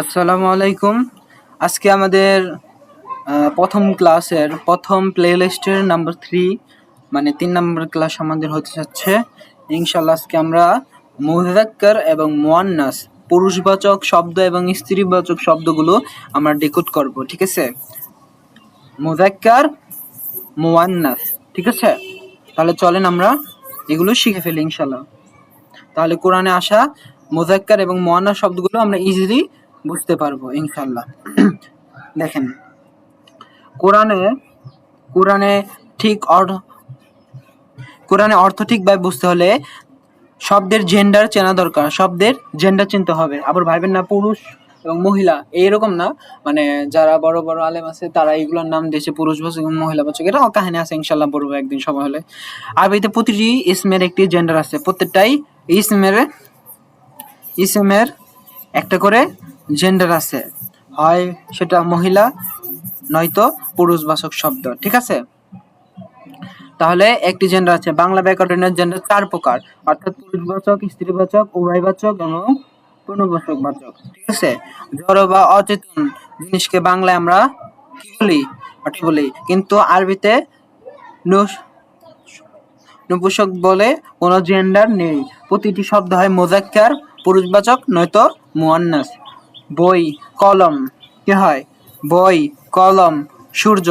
আসসালামু আলাইকুম। আজকে আমাদের প্রথম ক্লাসের প্রথম প্লেলিস্টের নাম্বার 3 মানে 3 নম্বর ক্লাস আমাদের হতে যাচ্ছে। ইনশাআল্লাহ আজকে আমরা মুযাক্কার এবং মুয়ান্নাস পুরুষবাচক শব্দ এবং স্ত্রীবাচক শব্দগুলো আমরা ডিকোড করব, ঠিক আছে? মুযাক্কার, মুয়ান্নাস, ঠিক আছে? তাহলে চলেন আমরা এগুলো শিখে ফেলি ইনশাআল্লাহ। তাহলে কোরআনে আসা মুযাক্কার এবং মুয়ান্নাস শব্দগুলো আমরা ইজিলি বুঝতে পারবো ইনশাআল্লাহ। দেখেন, কোরআনে কোরআনে ঠিক কোরআনে অর্থ ঠিকভাবে বুঝতে হলে শব্দের জেন্ডার চেনা দরকার। শব্দের জেন্ডার চিনতে হবে। আবার ভাইবেন না পুরুষ এবং মহিলা এইরকম না, মানে যারা বড় বড় আলেম আছে তারা এইগুলোর নাম দিয়েছে পুরুষবাচক এবং মহিলাবাচক। এটা কাহিনী আছে, ইনশাল্লাহ বলবো একদিন সময় হলে। আরবিতে প্রতিটি ইসমের একটি জেন্ডার আছে। প্রত্যেকটাই ইসমের একটা করে জেন্ডার আছে, হয় সেটা মহিলা নয়তো পুরুষবাচক শব্দ, ঠিক আছে? তাহলে একটি জেন্ডার আছে। বাংলা ব্যাকরণের জেন্ডার 4 প্রকার, অর্থাৎ পুরুষবাচক, স্ত্রীবাচক, উভয়বাচক এবং পূর্ণবাচক বাচক, ঠিক আছে? জড় বা অচেতন জিনিসকে বাংলায় আমরা কি বলি? পাটি বলি, কিন্তু আরবিতে নপুংসক বলে কোনো জেন্ডার নেই। প্রতিটি শব্দ হয় মুযাক্কার পুরুষবাচক নয়তো মুয়ান্নাস। বই, কলম কি হয়? বই, কলম, সূর্য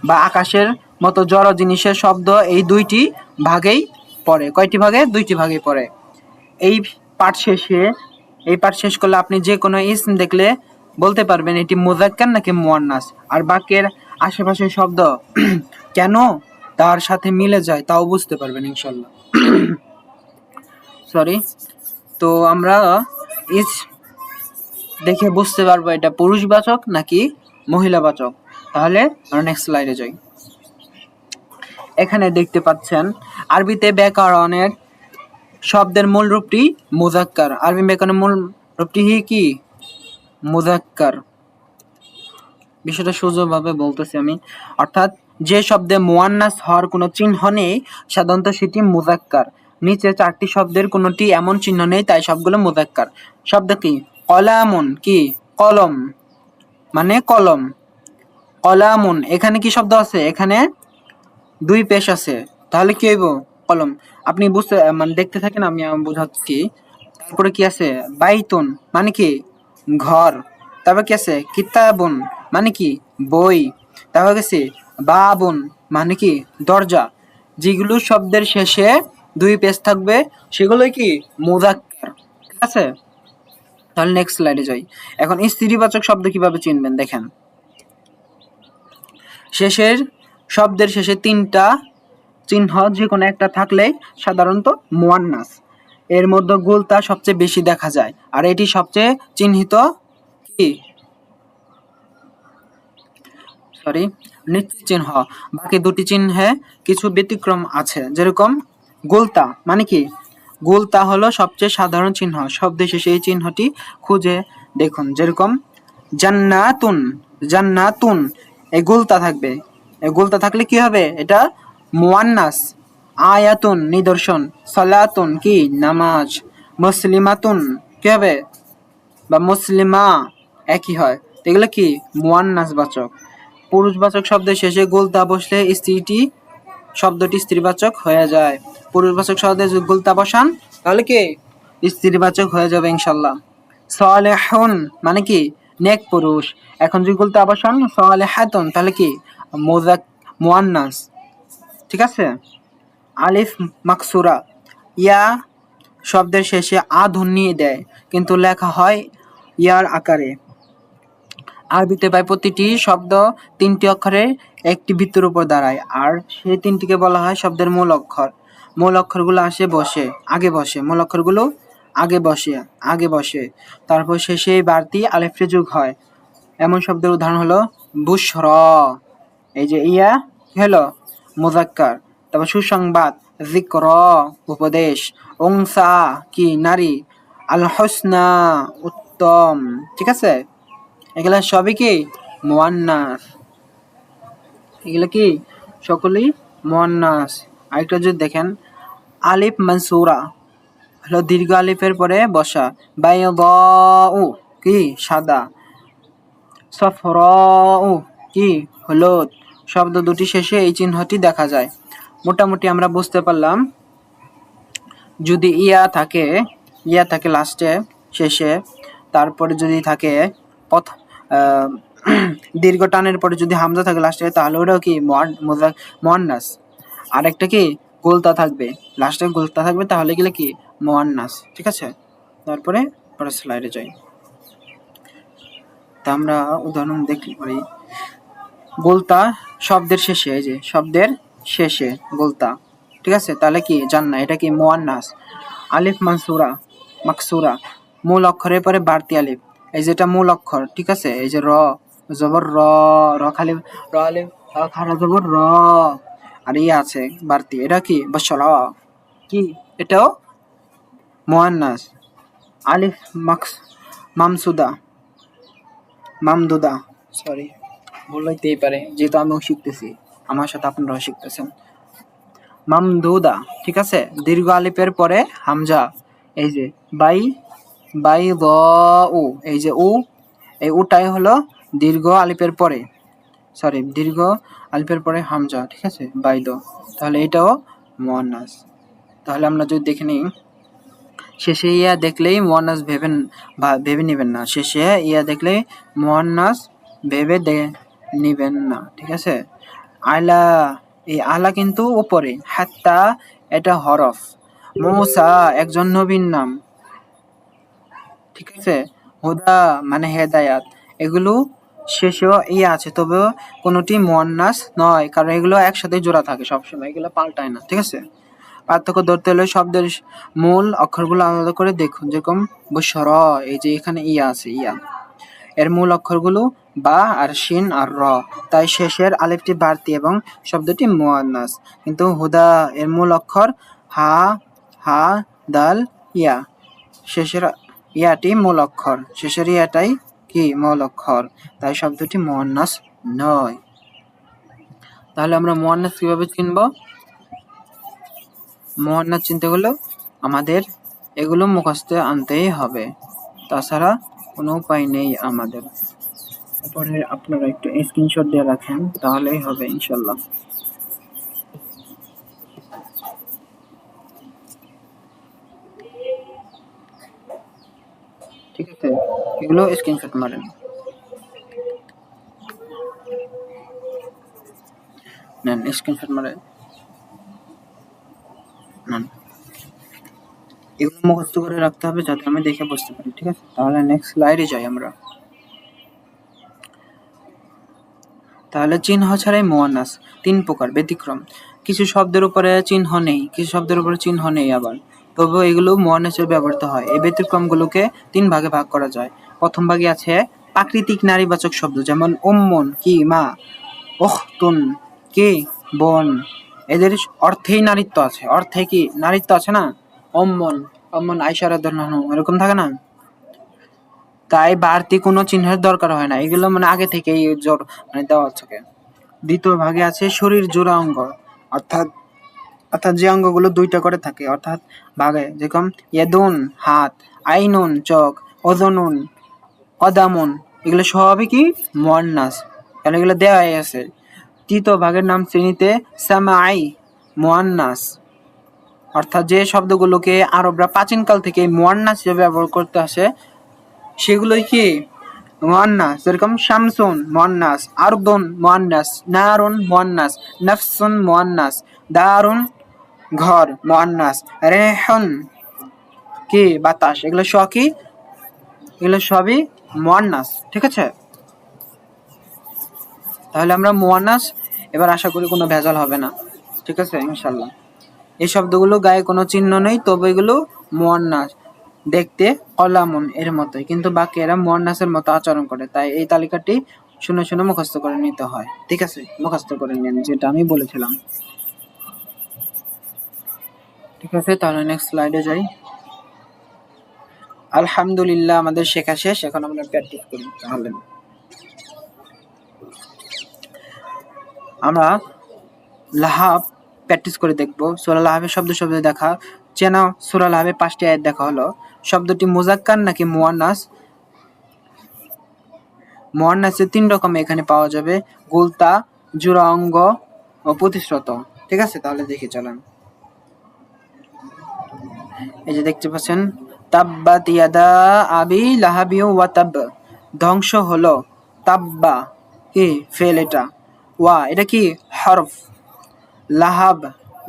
বা আকাশের মতো জড় জিনিসের শব্দ এই দুইটি ভাগেই পড়ে। কয়টি ভাগে? দুইটি ভাগে পড়ে। এই পাঠ শেষ করলে আপনি যে কোনো ইসম দেখলে বলতে পারবেন এটি মুযাক্কার নাকি মুয়ান্নাস। আর বাক্যের আশেপাশের শব্দ কেন তার সাথে মিলে যায় তাও বুঝতে পারবেন ইনশাল্লাহ। সরি। তো আমরা ইস দেখে বুঝতে পারবো এটা পুরুষবাচক নাকি মহিলাবাচক। তাহলে আমরা নেক্সট স্লাইডে যাই। এখানে দেখতে পাচ্ছেন আরবিতে ব্যাকরণের শব্দের মূল রূপটি মুযাক্কার। আরবি ব্যাকরণের মূল রূপটি কি? মুযাক্কার। বিষয়টা সোজাভাবে বলতেছি আমি, অর্থাৎ যে শব্দে মুয়ান্নাস হওয়ার কোনো চিহ্ন নেই সাধারণত সেটি মুযাক্কার। নিচে 4টি শব্দের কোনোটি এমন চিহ্ন নেই, তাই সবগুলো মুযাক্কার। শব্দ কি? কলামুন কি? কলম মানে কলম। কলামুন, এখানে কি শব্দ আছে? এখানে 2 পেশ আছে, তাহলে কি হইব? কলম। আপনি বুঝতে মানে দেখতে থাকেন, আমি বোঝাচ্ছি। তারপরে কি আছে? বাইতুন মানে কি? ঘর। তারপর কি আছে? কিতাবুন মানে কি? বই। তারপর গেছে বাবুন মানে কি? দরজা। যেগুলো শব্দের শেষে 2 পেশ থাকবে সেগুলোই কি? মুযাক্কার, ঠিক আছে? তাহলে নেক্সট স্লাইডে যাই। এখন স্ত্রীবাচক শব্দ কিভাবে চিনবেন দেখেন। শব্দের শেষে 3টা চিহ্ন যে কোনো একটা থাকলেই সাধারণত মুয়ান্নাস। এর মধ্যে গুলতা সবচেয়ে বেশি দেখা যায়, আর এটি সবচেয়ে চিহ্নিত কি? নিশ্চিত চিহ্ন। বাকি 2টি চিহ্নে কিছু ব্যতিক্রম আছে, যেরকম গুলতা মানে কি? গুলতা হলো সবচেয়ে সাধারণ চিহ্ন। শব্দের শেষে এই চিহ্নটি খুঁজে দেখুন, যেরকম জান্নাতুন, জান্নাতুন, এই গুলতা থাকবে। এই গুলতা থাকলে কি হবে? এটা মুয়ান্নাস। আয়াতুন নিদর্শন, সালাতুন কি? নামাজ, মুসলিমাতুন কি হবে? বা মুসলিমা একই হয়, এগুলো কি? মুয়ান্নাস বাচক। পুরুষবাচক শব্দের শেষে গুলতা বসলে শব্দটি স্ত্রীবাচক হয়ে যায়। পুরুষবাচক শব্দে যদি গুলতা বসান তাহলে কি? স্ত্রীবাচক হয়ে যাবে ইনশাল্লাহ। সালেহুন মানে কি? নেক পুরুষ। এখন যদি গুলতা বসান সালেহাতুন তাহলে কি? মুয়ান্নাস, ঠিক আছে? আলিফ মাকসুরা, ইয়া শব্দের শেষে আ ধ্বনি দেয় কিন্তু লেখা হয় ইয়ার আকারে। আরবিতে প্রায় প্রতিটি শব্দ 3টি অক্ষরের একটি বৃত্তের উপর দাঁড়ায়, আর সেই 3টিকে বলা হয় শব্দের মূল অক্ষর। মূল অক্ষরগুলো মূল অক্ষরগুলো আগে বসে, তারপর শেষে বাড়তি আলিফে যোগ হয়। এমন শব্দের উদাহরণ হলো বুশরা, এই যে ইয়া কি হলো? মুযাক্কার। তারপর সুসংবাদ, যিকর উপদেশ, উনসা কি? নারী, আল হুসনা উত্তম, ঠিক আছে? এগুলা সবই কি? মুয়ান্নাস। এগুলা কি? সকলেই মুয়ান্নাস। আরেকটা যদি দেখেন, আলিফ মানসুরা হলো দীর্ঘ আলিফের পরে বসা। বাইদাউ কি সাদা, সফরাউ কি হলুদ। শব্দ দুটি শেষে এই চিহ্নটি দেখা যায়। মোটামুটি আমরা বুঝতে পারলাম, যদি ইয়া থাকে লাস্টে শেষে, তারপরে যদি থাকে দীর্ঘ টানের পরে যদি হামজা থাকে লাস্টে, তাহলে ওটাও কি মুয়ান্নাস। আর একটা কি গোলতা থাকবে লাস্টে, গোলতা থাকবে, তাহলে গেলে কি মুয়ান্নাস। ঠিক আছে, তারপরে পরের স্লাইডে যাই। তা আমরা উদাহরণ দেখতে পারি। গোলতা শব্দের শেষে, এই যে শব্দের শেষে গোলতা, ঠিক আছে, তাহলে কি জান্না, এটা কি মুয়ান্নাস। আলিফ মাকসুরা, মূল অক্ষরের পরে বাড়তি আলিফ, এই যেটা মূল অক্ষর, ঠিক আছে। এই যে র জবর র খালি র আলিফ খারা জবর র, আর ইয়ে আছে বাড়তি, এটা কি বসরা, কি এটাও মুয়ান্নাস। আলিফ মামদুদা, সরি ভুল হইতেই পারে, যেহেতু আমিও শিখতেছি, আমার সাথে আপনারাও শিখতেছেন। মামদুদা, ঠিক আছে, দীর্ঘ আলিফের পরে হামজা, এই যে বাই দ উ, এই যে উ, এই উটাই হলো দীর্ঘ আলিফের পরে, দীর্ঘ আলিফের পরে হামজা, ঠিক আছে, বাইদ, তাহলে এটাও মুয়ান্নাস। তাহলে আমরা যদি দেখে নিই, শেষে ইয়া দেখলেই মুয়ান্নাস ভেবে নিবেন না, শেষে ইয়া দেখলেই মুয়ান্নাস ভেবে নিবেন না, ঠিক আছে। আলা, এই আলা কিন্তু উপরে, হাত্তা এটা হরফ, মুসা একজন নবীর নাম, ঠিক আছে, হুদা মানে হেদায়াত, এগুলো শেষেও ইয়া আছে, তবে কোনোটি মুয়ান্নাস নয়, কারণ এগুলো একসাথে জোড়া থাকে সবসময়, এগুলো পাল্টায় না, ঠিক আছে। পার্থক্য ধরতে হলে শব্দের মূল অক্ষরগুলো আলাদা করে দেখুন, যেরকম বসর, এই যে এখানে ইয়া আছে, ইয়া এর মূল অক্ষরগুলো বা আর শিন আর র, তাই শেষের আলিফটি বাড়তি এবং শব্দটি মুয়ান্নাস। কিন্তু হুদা এর মূল অক্ষর হা দাল ইয়া, শেষের ইয়াটি মূল অক্ষর, শেষের ইয়াটাই কি মূল অক্ষর, তাই শব্দটি মুয়ান্নাস নয়। তাহলে আমরা মুয়ান্নাস কিভাবে চিনব? মুয়ান্নাস চিনতে হলে আমাদের এগুলো মুখস্থ আনতেই হবে, তাছাড়া কোনো উপায় নেই আমাদের। তারপরে আপনারা একটু স্ক্রিনশট দিয়ে রাখেন, তাহলেই হবে ইনশাল্লাহ। ঠিক আছে, এগুলো স্ক্রিনশট মারেন, নেন স্ক্রিনশট মারেন, নেন, এগুলো মুখস্থ করে রাখতে হবে যাতে আমি দেখে বুঝতে পারি, ঠিক আছে। তাহলে নেক্সট স্লাইডে যাই আমরা। তাহলে চিহ্ন ছাড়াই মুয়ান্নাস 3 প্রকার, ব্যতিক্রম, কিছু শব্দের উপরে চিহ্ন নেই, কিছু শব্দের উপরে চিহ্ন নেই আবার, তবুও এগুলো মুয়ান্নাসে ব্যবহৃত হয়। এই ব্যতিক্রমগুলোকে 3 ভাগে ভাগ করা যায়। প্রথম ভাগে আছে প্রাকৃতিক নারীবাচক শব্দ, যেমন উম্মুন কি মা, উখতুন কি বোন, এদের অর্থেই নারীত্ব আছে, অর্থে কি নারীত্ব আছে না, অম্মন আয়েশা রাদিয়াল্লাহু আনহা এরকম থাকে না, তাই বাড়তি কোনো চিহ্নের দরকার হয় না, এগুলো মানে আগে থেকেই জোর মানে দেওয়া থাকে। দ্বিতীয় ভাগে আছে শরীর জোড়া অঙ্গ, অর্থাৎ যে অঙ্গগুলো 2টা করে থাকে, অর্থাৎ ভাগে, যেরকম ইয়াদুন হাত, আইনুন চোখ, ওযনুন কদামুন, এগুলো সবই কি মুয়ান্নাস, কারণ এগুলো দেওয়াই আছে। তৃতীয় ভাগের নাম শ্রেণীতে সামাই, মুয়ান্নাস, অর্থাৎ যে শব্দগুলোকে আরবরা প্রাচীনকাল থেকে মুয়ান্নাস হিসেবে ব্যবহার করতে আসে সেগুলোই কি মুয়ান্নাস, যেরকম শামসুন মুয়ান্নাস, আরদুন মুয়ান্নাস, নারুন মুয়ান্নাস, নাফসুন মুয়ান্নাস, দারুন ঘর মুয়ান্নাস, রেহুন কি বাতাস, এগুলো সবই মুয়ান্নাস, ঠিক আছে। তাহলে আমরা মুয়ান্নাস, এবার আশা করি কোনো ভেজাল হবে না, ঠিক আছে ইনশাল্লাহ। এই শব্দগুলো গায়ে কোনো চিহ্ন নেই, তবে এগুলো মুয়ান্নাস, দেখতে কলামুন এর মতোই, কিন্তু বাকি এরা মুয়ান্নাসের মতো আচরণ করে, তাই এই তালিকাটি শুনে শুনে মুখস্থ করে নিতে হয়, ঠিক আছে, মুখস্থ করে নিন যেটা আমি বলেছিলাম, ঠিক আছে। তাহলে নেক্সট স্লাইডে যাই। আলহামদুলিল্লাহ, আমাদের শেখা শেষ, এখন আমরা প্র্যাকটিস করি। তাহলে আমরা লাহাব প্র্যাকটিস করে দেখব। সূরা লাহাবের শব্দ দেখা, চেনা সূরা লাহাবের 5টি আয়াত দেখা হলো। শব্দটি মুজাক্কার নাকি মুয়ান্নাস মুয়ান্নাসে 3 রকম এখানে পাওয়া যাবে, গুলতা, জোড়া অঙ্গ ও প্রতিশ্রুত। ঠিক আছে, তাহলে দেখি চলেন। এই যে দেখতে পাচ্ছেন, তাব্বাত ইয়াদা আবি লাহাবি ওয়া তাব, ধ্বংস হলো। তাব্বা কি ফেল, এটা ওয়া এটা কি হরফ, লাহাব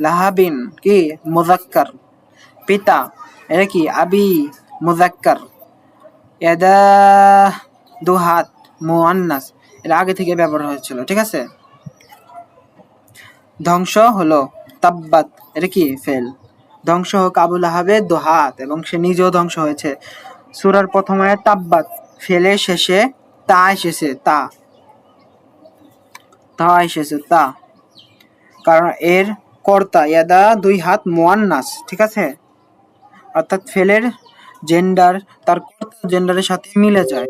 লাহাবিন কি মুযাক্কার, পিতা এটা কি আবি মুযাক্কার, ইয়াদা দু হাত মুআন্নাস, এটা আগে থেকে ব্যবহার হয়েছিল। ঠিক আছে, ধ্বংস হলো তাব্বাত, এটা কি ফেল, ধ্বংস হোক আবু লাহাবের দু হাত, এবং সে নিজেও ধ্বংস হয়েছে। সূরার প্রথম আয়াত তাব্বাত, ফেলের শেষে তা এসেছে, তা এসেছে তা, কারণ এর কর্তা ইয়াদা 2 হাত মুআন্নাস। ঠিক আছে, অর্থাৎ ফেলের জেন্ডার তার কর্তা জেন্ডারের সাথে মিলে যায়।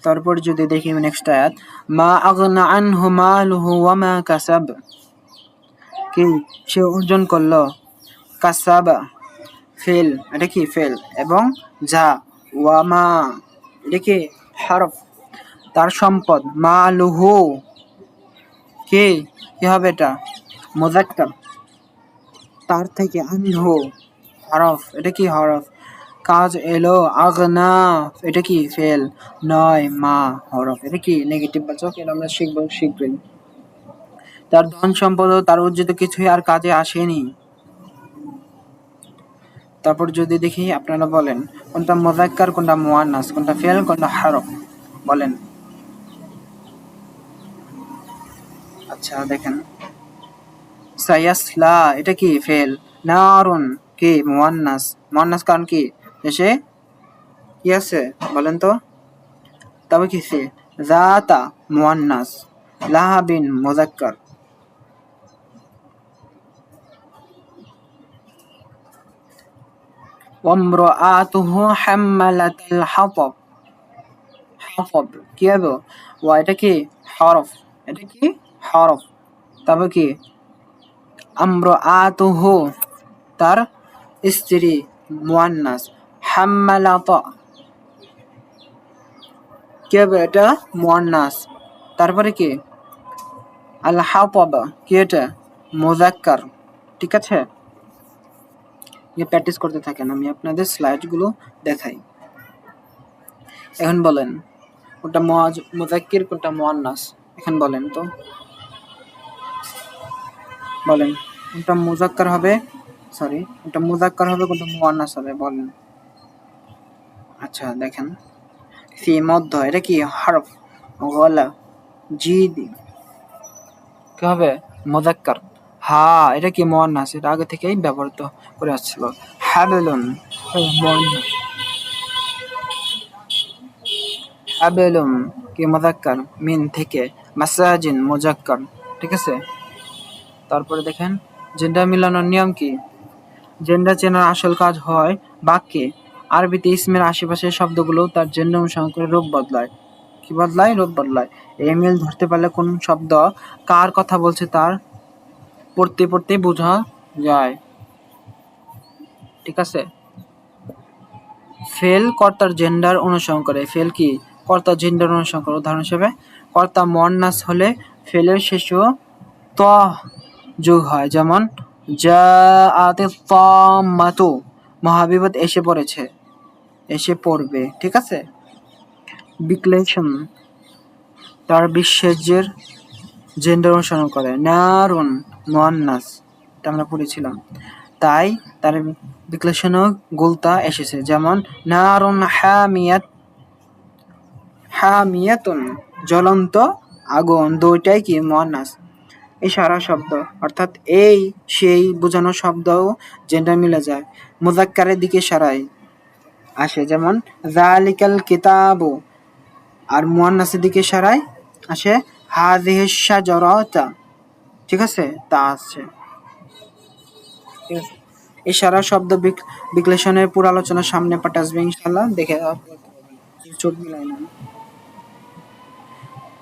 তারপর যদি দেখি নেক্সট আয়াত, মা আগনা আনহু মালুহু ওয়া মা কাসাব, কি সে অর্জন করলো, কাসাবা ফেল, এটা কি ফেল, এবং যা ওয়া মা এটা কি হরফ, তার সম্পদ, মালুহু কি কি হবে, এটা মুযাক্কার, তার থেকে আনহু হরফ, এটা কি হরফ, কাজ এলো আগনা, এটা কি ফেল, নয় মা হরফ, এটা কি নেগেটিভ বাচক, এটা আমরা শিখবো শীঘ্রই। তার ধন সম্পদ ও তার অর্জিত কিছুই আর কাজে আসেনি। তারপর যদি দেখি, আপনারা বলেন কোনটা মুযাক্কার, কোনটা মুআন্নাস, কোনটা ফেল, কোনটা হরফ, বলেন। আচ্ছা দেখেন, সায়াসলা এটা কি ফেল, নারুন কি মুআন্নাস, মুআন্নাস কারণ কি এসে কি আছে বলেন তো, তবে কি সে যাতা মুআন্নাস, লাহাবিন মুযাক্কার। ওয়ামরাআতুহু হাম্মালাতাল হাতাব, হাতাব কি হবে, ওয়া এটা কি হরফ, এটা কি হরফ, তবে কি আমরাআতুহু তার স্ত্রী মুআন্নাস, হাম্মালাতা কি হবে, এটা মুআন্নাস, তারপরে কি আল হাতাব কি এটা মুযাক্কার। ঠিক আছে, প্র্যাকটিস করতে থাকেন, আমি আপনাদের স্লাইডগুলো দেখাই। এখন বলেন কোনটা মুযাক্কির, কোনটা মুআন্নাস, এখন বলেন তো, বলেন কোনটা মুযাক্কার হবে, সরি কোনটা মুযাক্কার হবে, কোনটা মুআন্নাস হবে, বলেন। আচ্ছা দেখেন, ফি মধ্য এটা কি হরফ, গলা জিদ কি হবে মুযাক্কার, হা এটা কি মুআন্নাস, এটা আগে থেকেই ব্যবহৃত করে আসছিল। হাবলুন মুআন্নাস, হাবলুম কি মুযাক্কার, মিন থেকে, মাসাজিন মুযাক্কার। ঠিক আছে, তারপরে দেখেন জেন্ডার মিলানোর নিয়ম কি, জেন্ডার চেনার আসল কাজ হয় বাক্যে, আরবিতে ইসমের আশেপাশের শব্দগুলো তার জেন্ডার অনুসরণ করে রূপ বদলায়। কি বদলায়, রূপ বদলায়। এই মিল ধরতে পারলে কোন শব্দ কার কথা বলছে তার পড়তে পড়তে বোঝা যায়। ঠিক আছে, ফেল কর্তার জেন্ডার অনুসরণ করে, ফেল কি কর্তার জেন্ডার অনুসরণ করে। উদাহরণ হিসেবে কর্তা মুআন্নাস হলে ফেলের শেষেও ত যোগ হয়, যেমন জাআতিত তাম্মাতু, মহাবিপদ এসে পড়েছে, এসে পড়বে। ঠিক আছে, বিক্লেশন তার বিশ্বজ্যের জেন্ডার অনুসরণ করে, নারুন মুআন্নাস, এটা আমরা পড়েছিলাম, তাই তার বিক্লেশনও গুলতা এসেছে, যেমন নারুন হামিয়াত, হামিয়াতুন জ্বলন্ত আগুন, দুইটাই কি মুআন্নাস। ইশারা শব্দ অর্থাৎ এই সেই বোঝানোর শব্দও জেন্ডার মিলে যায়, মুযাক্কারের দিকে ইশারায় আসে, যেমন যালিকাল কিতাবু, আর মুআন্নাসের দিকে ইশারায় আসে হাযিহিশ শাজারাতা। ঠিক আছে, তা আছে। ঠিক আছে, ইশারা শব্দ বিশ্লেষণের পুরো আলোচনা সামনে পাঠ আসবে ইনশাআল্লাহ, দেখে চোখ মিলাই না,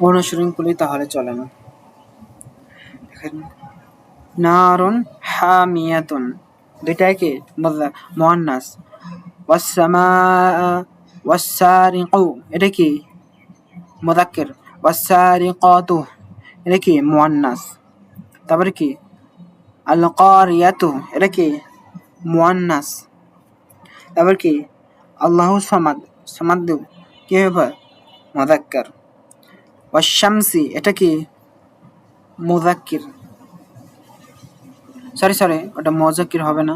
অনুসরণ করি তাহলে চলে না। নারুন হামিয়াতুন দুইটাই কি মুআন্নাস, ওয়াসসামা ওয়াসসারিকু এটা কি মুযাক্কির, ওয়াসসারিকাতু এটা কি মুয়ান্নাস। তারপরে কি আল কারিয়াতু এটা কি মুয়ান্নাস। তারপর কি আল্লাহু সামাদ, সামাদ কি হবে মুযাক্কার। ওয়াশ-শামসি এটা কি মুযাক্কির, সরি ওটা মুযাক্কির হবে না,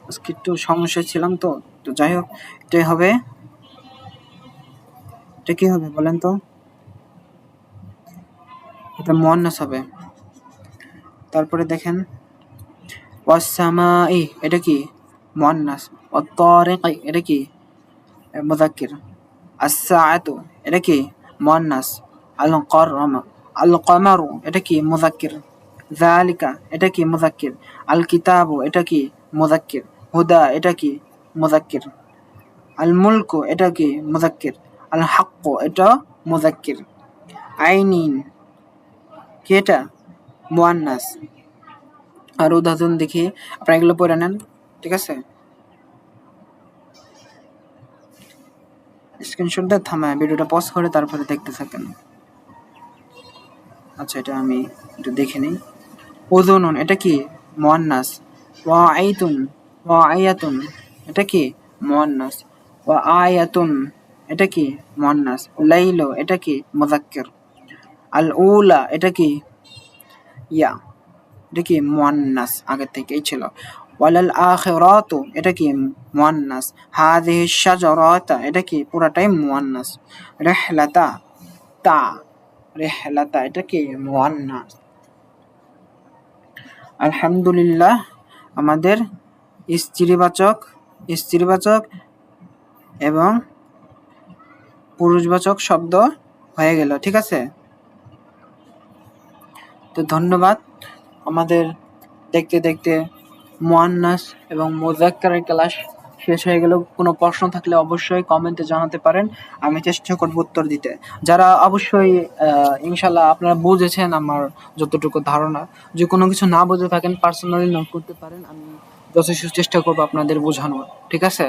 আজকে একটু সমস্যায় ছিলাম তো তো যাই হোক এটাই হবে। এটা কি হবে বলেন তো, এটা মুয়ান্নাস হবে। তারপরে দেখেন ওয়াস-সামাই এটা কি মুয়ান্নাস, ওয়াত-তারিকি এটা কি মুযাক্কির, আস-সাআতু এটা কি মুয়ান্নাস, আল-কামারু এটা কি মুযাক্কির, যালিকা এটা কি মুযাক্কির, আল-কিতাবু এটা কি মুযাক্কির, হুদা এটা কি মুযাক্কির, আল-মুলকু এটা কি মুযাক্কির, আল-হাক্কু এটা মুযাক্কির, আইনিন কি এটা মুয়ান্নাস। আর উদাহরণ দেখি, আপনারা এগুলো পড়ে নেন, ঠিক আছে? স্ক্রিনশট দিয়ে থামায় ভিডিওটা পজ করে তারপরে দেখতে থাকেন। আচ্ছা এটা আমি একটু দেখে নিই। উযুনুন এটা কি মুয়ান্নাস, ওয়াআইতুন ওয়াআয়াতুন এটা কি মুয়ান্নাস, ওয়াআয়াতুন এটা কি মুয়ান্নাস, লাইলু এটা কি মুযাক্কির, আল উলা এটা কি ইয়া এটা কি মুয়ান্নাস আগে থেকেই ছিল, ওয়ালাল আখিরাতু এটা কি মুয়ান্নাস, হাযিহি শাজারাতা এটা কি পুরাটাই মুয়ান্নাস, রিহলাতা তা রিহলাতা এটা কি মুয়ান্নাস। আলহামদুলিল্লাহ আমাদের স্ত্রীবাচক এবং পুরুষবাচক শব্দ হয়ে গেল, ঠিক আছে? তো ধন্যবাদ। আমাদের দেখতে দেখতে মুয়ান্নাস এবং মুযাক্কারের ক্লাস শেষ হয়ে গেল। কোনো প্রশ্ন থাকলে অবশ্যই কমেন্টে জানাতে পারেন, আমি চেষ্টা করব উত্তর দিতে। যারা অবশ্যই ইনশাল্লাহ আপনারা বুঝেছেন আমার যতটুকু ধারণা, যে কোনো কিছু না বুঝে থাকেন পার্সোনালি নক করতে পারেন, আমি যথেষ্ট চেষ্টা করব আপনাদের বোঝানোর, ঠিক আছে?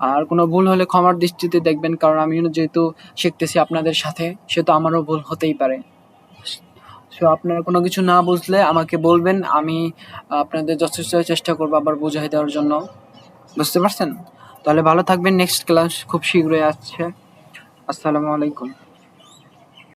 আর কোনো ভুল হলে ক্ষমার দৃষ্টিতে দেখবেন, কারণ আমিও যেহেতু শিখতেছি আপনাদের সাথে, সেহেতু আমারও ভুল হতেই পারে। সো আপনারা কোনো কিছু না বুঝলে আমাকে বলবেন, আমি আপনাদের যথেষ্ট চেষ্টা করবো আবার বুঝাই দেওয়ার জন্য। বুঝতে পারছেন? তাহলে ভালো থাকবেন। নেক্সট ক্লাস খুব শীঘ্রই আসছে। আসসালামু আলাইকুম।